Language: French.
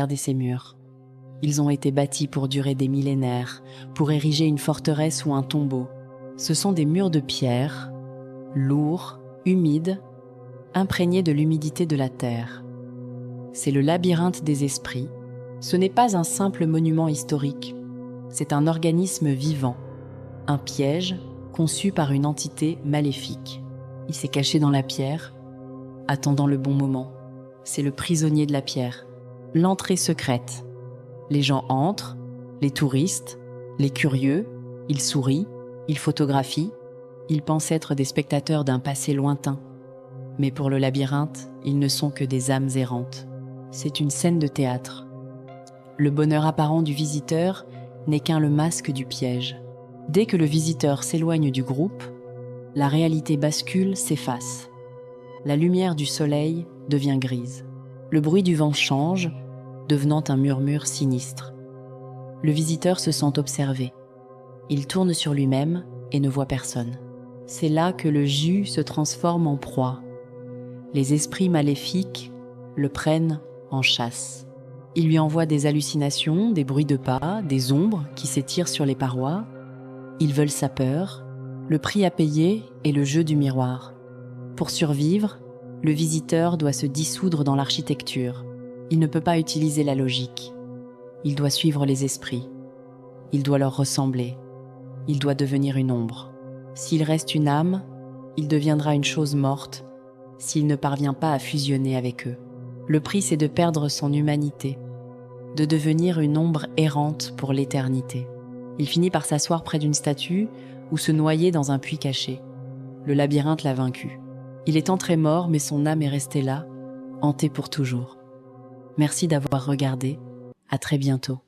Regardez ces murs. Ils ont été bâtis pour durer des millénaires, pour ériger une forteresse ou un tombeau. Ce sont des murs de pierre, lourds, humides, imprégnés de l'humidité de la terre. C'est le labyrinthe des esprits. Ce n'est pas un simple monument historique. C'est un organisme vivant, un piège conçu par une entité maléfique. Il s'est caché dans la pierre, attendant le bon moment. C'est le prisonnier de la pierre. L'entrée secrète. Les gens entrent, les touristes, les curieux, ils sourient, ils photographient, ils pensent être des spectateurs d'un passé lointain. Mais pour le labyrinthe, ils ne sont que des âmes errantes. C'est une scène de théâtre. Le bonheur apparent du visiteur n'est qu'un le masque du piège. Dès que le visiteur s'éloigne du groupe, la réalité bascule, s'efface. La lumière du soleil devient grise. Le bruit du vent change, devenant un murmure sinistre. Le visiteur se sent observé. Il tourne sur lui-même et ne voit personne. C'est là que le jus se transforme en proie. Les esprits maléfiques le prennent en chasse. Ils lui envoient des hallucinations, des bruits de pas, des ombres qui s'étirent sur les parois. Ils veulent sa peur. Le prix à payer est le jeu du miroir. Pour survivre, le visiteur doit se dissoudre dans l'architecture. Il ne peut pas utiliser la logique. Il doit suivre les esprits. Il doit leur ressembler. Il doit devenir une ombre. S'il reste une âme, il deviendra une chose morte s'il ne parvient pas à fusionner avec eux. Le prix, c'est de perdre son humanité, de devenir une ombre errante pour l'éternité. Il finit par s'asseoir près d'une statue ou se noyer dans un puits caché. Le labyrinthe l'a vaincu. Il est entré mort, mais son âme est restée là, hantée pour toujours. Merci d'avoir regardé. À très bientôt.